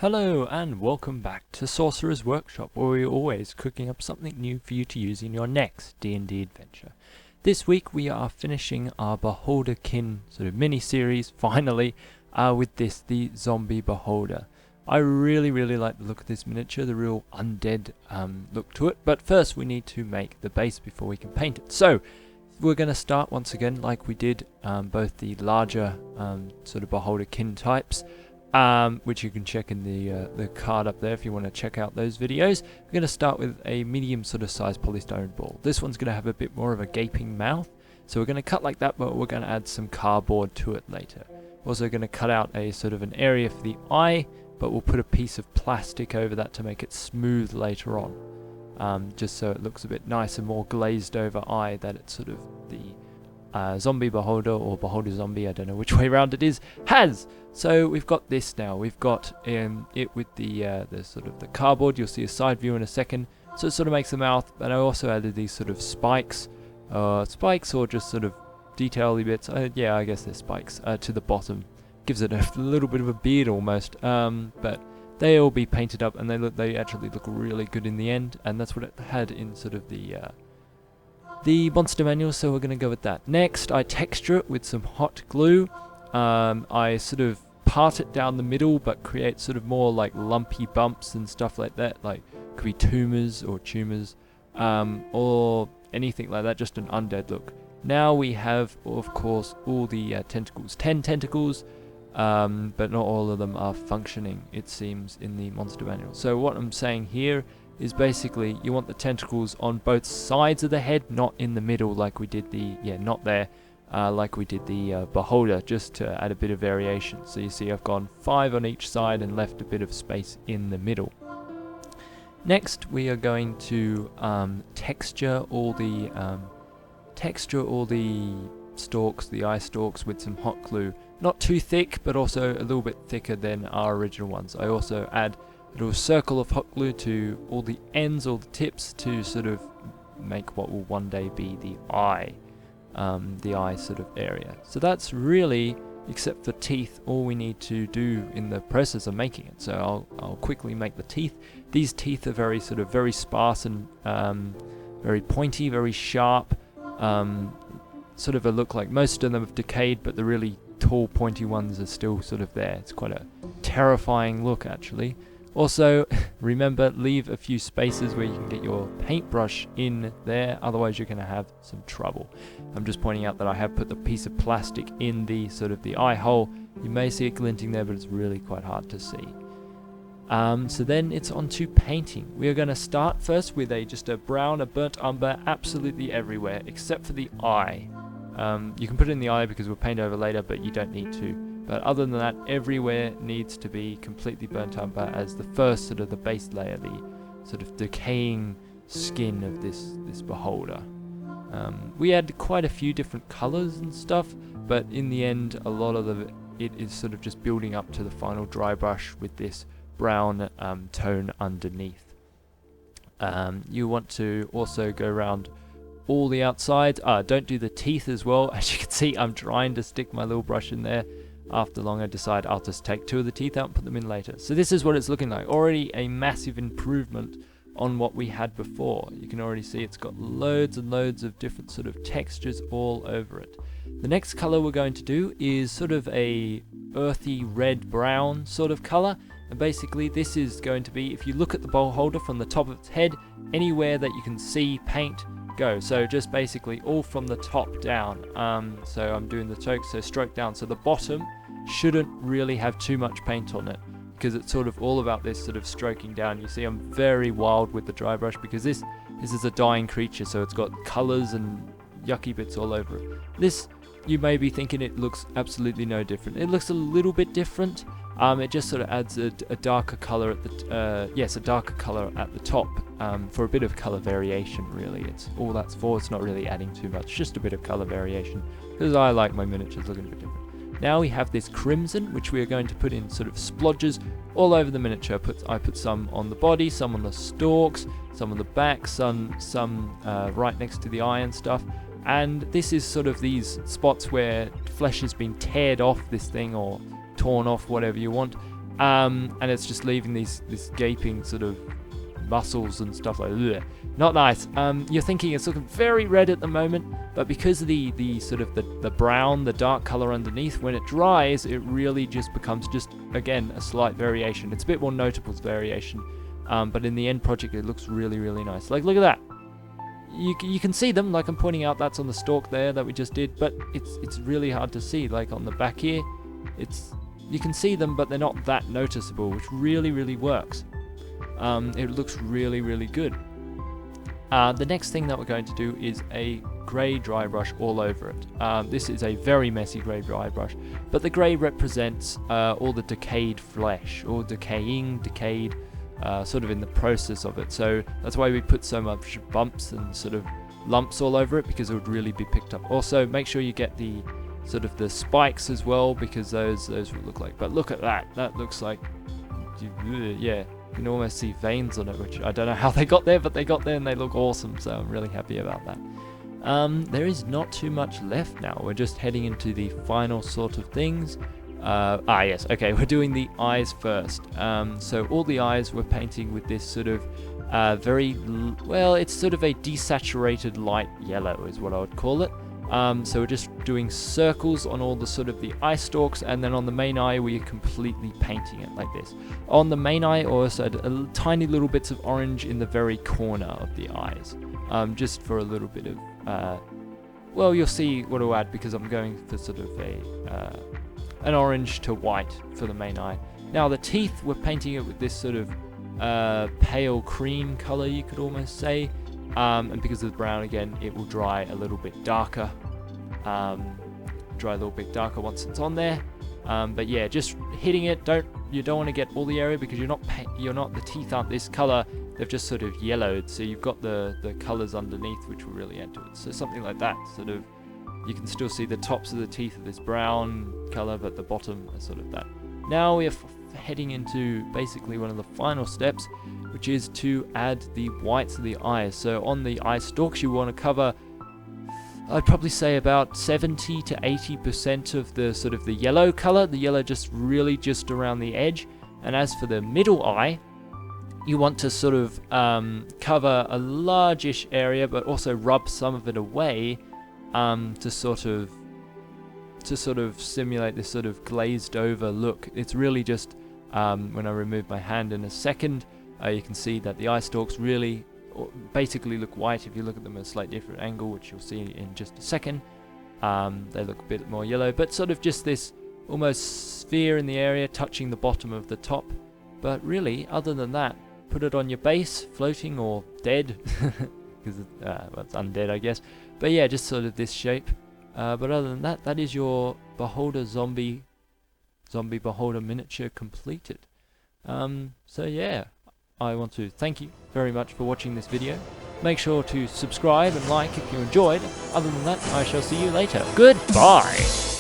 Hello and welcome back to Sorcerer's Workshop, where we're always cooking up something new for you to use in your next D&D adventure. This week we are finishing our Beholderkin sort of mini-series, finally, with the Zombie Beholder. I really like the look of this miniature, the real undead look to it, but first we need to make the base before we can paint it. So, we're going to start once again like we did both the larger sort of Beholderkin types, which you can check in the card up there if you want to check out those videos. We're going to start with a medium sort of size polystyrene ball. This one's going to have a bit more of a gaping mouth, so we're going to cut like that, but we're going to add some cardboard to it later. We're also going to cut out a sort of an area for the eye, but we'll put a piece of plastic over that to make it smooth later on, just so it looks a bit nice and more glazed over eye, that it's sort of the zombie beholder or beholder zombie, I don't know which way around it is, has. So we've got this now. We've got it with the sort of the cardboard. You'll see a side view in a second. So it sort of makes the mouth. And I also added these sort of spikes or just sort of detail-y bits. Yeah, I guess they're spikes to the bottom. Gives it a little bit of a beard almost. But they all be painted up, and they actually look really good in the end. And that's what it had in sort of the monster manual, so we're going to go with that. Next, I texture it with some hot glue. I sort of part it down the middle, but create sort of more like lumpy bumps and stuff like that. Like, could be tumors, or anything like that, just an undead look. Now we have, of course, all the tentacles. 10 tentacles, but not all of them are functioning, it seems, in the monster manual. So what I'm saying here is basically you want the tentacles on both sides of the head, not in the middle like we did like we did the beholder, just to add a bit of variation. So you see I've gone 5 on each side and left a bit of space in the middle. Next we are going to texture all the stalks, the eye stalks, with some hot glue. Not too thick, but also a little bit thicker than our original ones. I also add a little circle of hot glue to all the ends, all the tips, to sort of make what will one day be the eye sort of area. So that's really, except for teeth, all we need to do in the process of making it. So I'll quickly make the teeth. These teeth are very sparse and very pointy, very sharp. Sort of a look like most of them have decayed, but the really tall pointy ones are still sort of there. It's quite a terrifying look, actually. Also, remember, leave a few spaces where you can get your paintbrush in there, otherwise you're going to have some trouble. I'm just pointing out that I have put the piece of plastic in the sort of the eye hole. You may see it glinting there, but it's really quite hard to see. So then it's on to painting. We are going to start first with just a brown, a burnt umber, absolutely everywhere, except for the eye. You can put it in the eye because we'll paint over later, but you don't need to. But other than that, everywhere needs to be completely burnt umber as the first sort of the base layer, the sort of decaying skin of this beholder. We had quite a few different colours and stuff, but in the end, a lot of it is sort of just building up to the final dry brush with this brown tone underneath. You want to also go around all the outsides. Don't do the teeth as well. As you can see, I'm trying to stick my little brush in there. After long, I decide I'll just take 2 of the teeth out and put them in later. So this is what it's looking like. Already a massive improvement on what we had before. You can already see it's got loads and loads of different sort of textures all over it. The next color we're going to do is sort of a earthy red-brown sort of color. And basically this is going to be, if you look at the beholder from the top of its head, anywhere that you can see paint, go. So just basically all from the top down. So I'm doing the stroke down. So the bottom shouldn't really have too much paint on it, because it's sort of all about this sort of stroking down. You see I'm very wild with the dry brush because this is a dying creature, so it's got colors and yucky bits all over it. This, you may be thinking it looks absolutely no different. It looks a little bit different. It just sort of adds a darker color at the darker color at the top, for a bit of color variation. Really, it's all that's for. It's not really adding too much, just a bit of color variation, because I like my miniatures looking a bit different. Now we have this crimson, which we are going to put in sort of splodges all over the miniature. I put some on the body, some on the stalks, some on the back, some right next to the eye and stuff. And this is sort of these spots where flesh has been teared off this thing, or torn off, whatever you want. and it's just leaving this gaping sort of muscles and stuff like that. Not nice. You're thinking it's looking very red at the moment, but because of the sort of the brown, the dark color underneath, when it dries, it really just becomes just, again, a slight variation. It's a bit more notable variation, but in the end project, it looks really, really nice. Like, look at that. You can see them, like I'm pointing out, that's on the stalk there that we just did, but it's really hard to see. Like on the back here, you can see them, but they're not that noticeable, which really, really works. It looks really, really good. The next thing that we're going to do is a grey dry brush all over it. This is a very messy grey dry brush, but the grey represents all the decayed flesh, or decayed, sort of in the process of it. So that's why we put so much bumps and sort of lumps all over it, because it would really be picked up. Also, make sure you get the sort of the spikes as well, because those would look like. But look at that. That looks like, yeah. You can almost see veins on it, which I don't know how they got there, but they got there and they look awesome, so I'm really happy about that. There is not too much left now. We're just heading into the final sort of things. Yes, okay, we're doing the eyes first. So all the eyes we're painting with this sort of well, it's sort of a desaturated light yellow is what I would call it. So we're just doing circles on all the sort of the eye stalks, and then on the main eye we're completely painting it like this. On the main eye, also tiny little bits of orange in the very corner of the eyes, just for a little bit of, well, you'll see what I'll add, because I'm going for sort of an orange to white for the main eye. Now the teeth, we're painting it with this sort of pale cream color, you could almost say. And because of the brown, again, it will dry a little bit darker. Once it's on there. But yeah, just hitting it. You don't want to get all the area, because the teeth aren't this color. They've just sort of yellowed. So you've got the colors underneath, which will really add to it. So something like that. Sort of, you can still see the tops of the teeth of this brown color, but the bottom is sort of that. Now we're heading into basically one of the final steps, which is to add the whites of the eyes. So on the eye stalks, you want to cover, I'd probably say about 70 to 80% of the sort of the yellow color. The yellow just really just around the edge. And as for the middle eye, you want to sort of cover a largish area, but also rub some of it away to sort of simulate this sort of glazed over look. It's really just when I remove my hand in a second, you can see that the eye stalks really basically look white. If you look at them at a slightly different angle, which you'll see in just a second, they look a bit more yellow, but sort of just this almost sphere in the area touching the bottom of the top. But really, other than that, put it on your base, floating or dead, because well, it's undead, I guess. But yeah, just sort of this shape. But other than that, that is your Beholder zombie Beholder miniature completed. So yeah, I want to thank you very much for watching this video. Make sure to subscribe and like if you enjoyed. Other than that, I shall see you later. Goodbye!